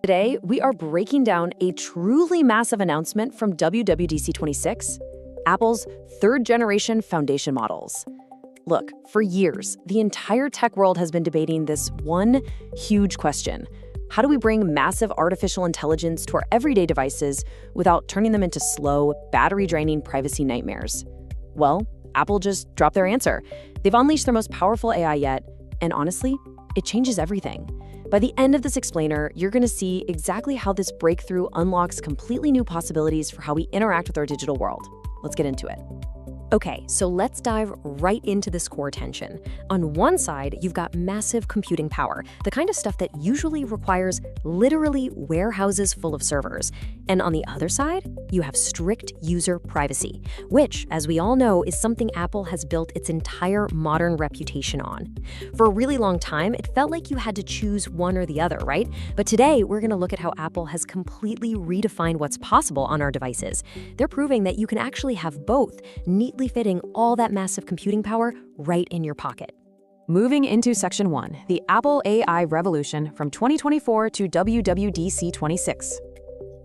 Today, we are breaking down a truly massive announcement from WWDC 26, Apple's third-generation foundation models. Look, for years, the entire tech world has been debating this one huge question. How do we bring massive artificial intelligence to our everyday devices without turning them into slow, battery-draining privacy nightmares? Well, Apple just dropped their answer. They've unleashed their most powerful AI yet, and honestly, it changes everything. By the end of this explainer, you're going to see exactly how this breakthrough unlocks completely new possibilities for how we interact with our digital world. Let's get into it. Okay, so let's dive right into this core tension. On one side, you've got massive computing power, the kind of stuff that usually requires literally warehouses full of servers. And on the other side, you have strict user privacy, which, as we all know, is something Apple has built its entire modern reputation on. For a really long time, it felt like you had to choose one or the other, right? But today, we're going to look at how Apple has completely redefined what's possible on our devices. They're proving that you can actually have both, neatly fitting all that massive computing power right in your pocket. Moving into Section 1, the Apple AI Revolution from 2024 to WWDC 26.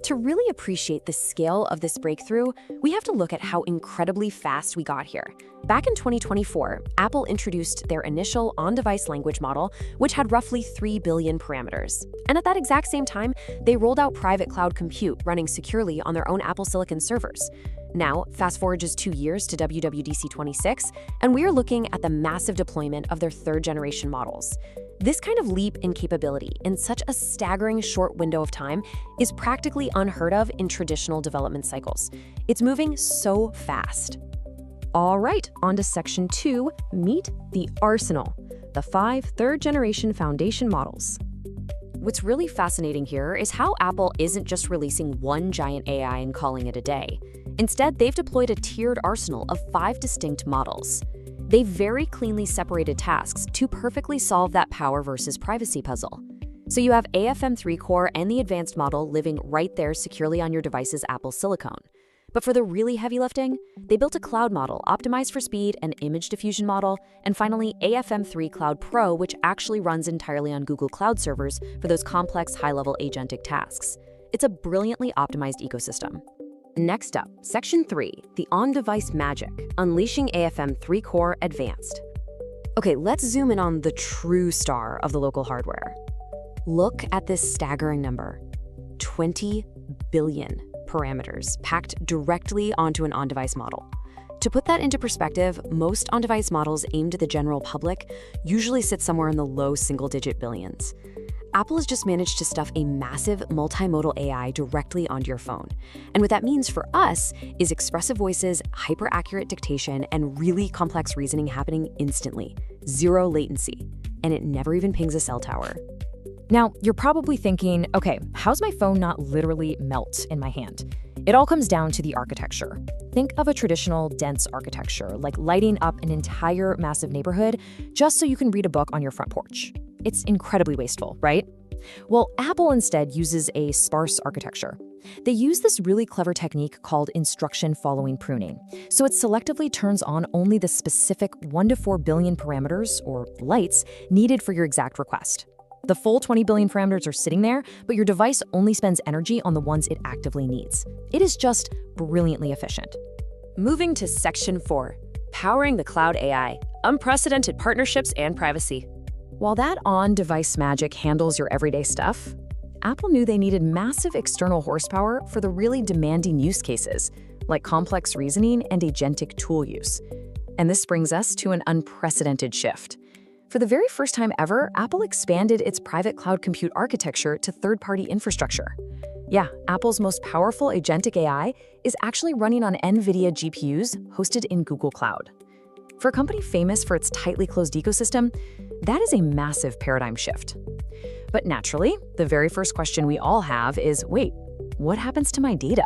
To really appreciate the scale of this breakthrough, we have to look at how incredibly fast we got here. Back in 2024, Apple introduced their initial on-device language model, which had roughly 3 billion parameters. And at that exact same time, they rolled out private cloud compute running securely on their own Apple Silicon servers. Now, fast forward just 2 years to WWDC 26, and we are looking at the massive deployment of their third-generation models. This kind of leap in capability in such a staggering short window of time is practically unheard of in traditional development cycles. It's moving so fast. All right, on to Section 2, meet the arsenal, the 5 third-generation foundation models. What's really fascinating here is how Apple isn't just releasing one giant AI and calling it a day. Instead, they've deployed a tiered arsenal of 5 distinct models. They've very cleanly separated tasks to perfectly solve that power versus privacy puzzle. So you have AFM3 core and the advanced model living right there securely on your device's Apple Silicon. But for the really heavy lifting, they built a cloud model optimized for speed, an image diffusion model, and finally AFM3 Cloud Pro, which actually runs entirely on Google Cloud servers for those complex high-level agentic tasks. It's a brilliantly optimized ecosystem. Next up, Section 3, the on-device magic, unleashing AFM3 Core Advanced. Okay, let's zoom in on the true star of the local hardware. Look at this staggering number, 20 billion parameters packed directly onto an on-device model. To put that into perspective, most on-device models aimed at the general public usually sit somewhere in the low single-digit billions. Apple has just managed to stuff a massive multimodal AI directly onto your phone. And what that means for us is expressive voices, hyper-accurate dictation, and really complex reasoning happening instantly. Zero latency. And it never even pings a cell tower. Now, you're probably thinking, okay, how's my phone not literally melt in my hand? It all comes down to the architecture. Think of a traditional, dense architecture, like lighting up an entire massive neighborhood just so you can read a book on your front porch. It's incredibly wasteful, right? Well, Apple instead uses a sparse architecture. They use this really clever technique called instruction following pruning. So it selectively turns on only the specific 1 to 4 billion parameters, or lights, needed for your exact request. The full 20 billion parameters are sitting there, but your device only spends energy on the ones it actively needs. It is just brilliantly efficient. Moving to Section 4, powering the cloud AI, unprecedented partnerships and privacy. While that on-device magic handles your everyday stuff, Apple knew they needed massive external horsepower for the really demanding use cases, like complex reasoning and agentic tool use. And this brings us to an unprecedented shift. For the very first time ever, Apple expanded its private cloud compute architecture to third-party infrastructure. Yeah, Apple's most powerful agentic AI is actually running on Nvidia GPUs hosted in Google Cloud. For a company famous for its tightly closed ecosystem, that is a massive paradigm shift. But naturally, the very first question we all have is, wait, what happens to my data?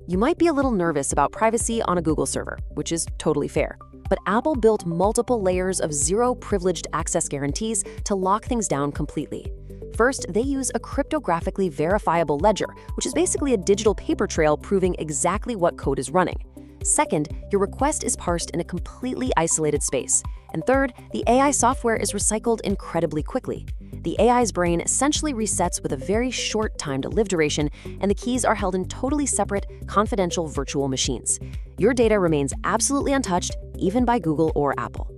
You might be a little nervous about privacy on a Google server, which is totally fair. But Apple built multiple layers of zero-privileged access guarantees to lock things down completely. First, they use a cryptographically verifiable ledger, which is basically a digital paper trail proving exactly what code is running. Second, your request is parsed in a completely isolated space. And third, the AI software is recycled incredibly quickly. the AI's brain essentially resets with a very short time to live duration, and the keys are held in totally separate, confidential virtual machines. Your data remains absolutely untouched, even by Google or Apple.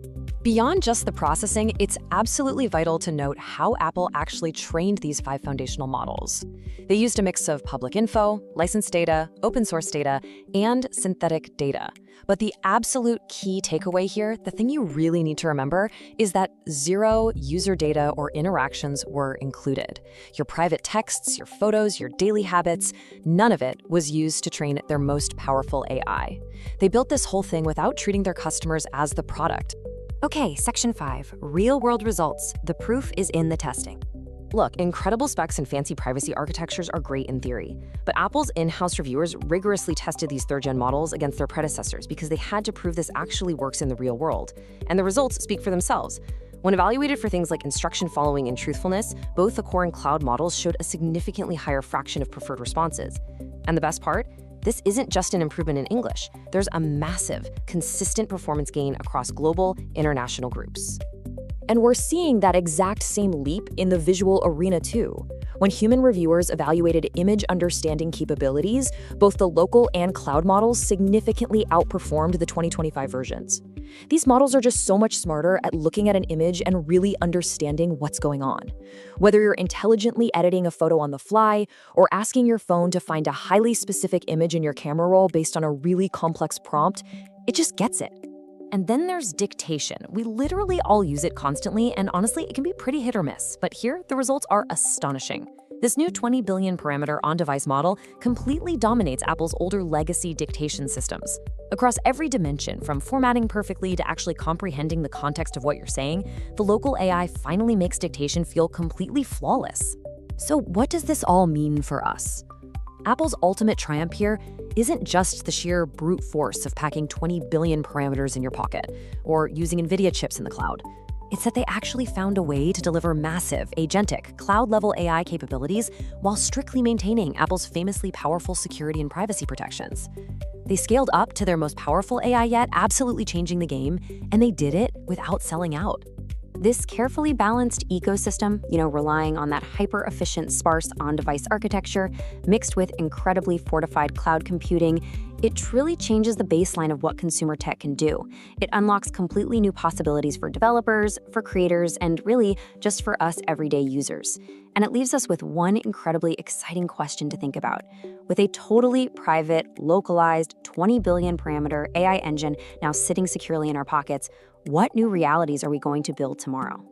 Beyond just the processing, it's absolutely vital to note how Apple actually trained these 5 foundational models. They used a mix of public info, licensed data, open source data, and synthetic data. But the absolute key takeaway here, the thing you really need to remember, is that 0 user data or interactions were included. Your private texts, your photos, your daily habits, none of it was used to train their most powerful AI. They built this whole thing without treating their customers as the product. Okay, Section 5, real-world results. The proof is in the testing. Look, incredible specs and fancy privacy architectures are great in theory, but Apple's in-house reviewers rigorously tested these third-gen models against their predecessors because they had to prove this actually works in the real world. And the results speak for themselves. When evaluated for things like instruction following and truthfulness, both the core and cloud models showed a significantly higher fraction of preferred responses. And the best part? This isn't just an improvement in English. There's a massive, consistent performance gain across global, international groups. And we're seeing that exact same leap in the visual arena too. When human reviewers evaluated image understanding capabilities, both the local and cloud models significantly outperformed the 2025 versions. These models are just so much smarter at looking at an image and really understanding what's going on. Whether you're intelligently editing a photo on the fly or asking your phone to find a highly specific image in your camera roll based on a really complex prompt, it just gets it. And then there's dictation. We literally all use it constantly, and honestly, it can be pretty hit or miss. But here, the results are astonishing. This new 20 billion parameter on-device model completely dominates Apple's older legacy dictation systems. Across every dimension, from formatting perfectly to actually comprehending the context of what you're saying, the local AI finally makes dictation feel completely flawless. So what does this all mean for us? Apple's ultimate triumph here isn't just the sheer brute force of packing 20 billion parameters in your pocket or using Nvidia chips in the cloud. It's that they actually found a way to deliver massive, agentic, cloud-level AI capabilities while strictly maintaining Apple's famously powerful security and privacy protections. They scaled up to their most powerful AI yet, absolutely changing the game, and they did it without selling out. This carefully balanced ecosystem, relying on that hyper-efficient, sparse on-device architecture, mixed with incredibly fortified cloud computing, it truly changes the baseline of what consumer tech can do. It unlocks completely new possibilities for developers, for creators, and really just for us everyday users. And it leaves us with one incredibly exciting question to think about. With a totally private, localized, 20 billion parameter AI engine now sitting securely in our pockets, what new realities are we going to build tomorrow?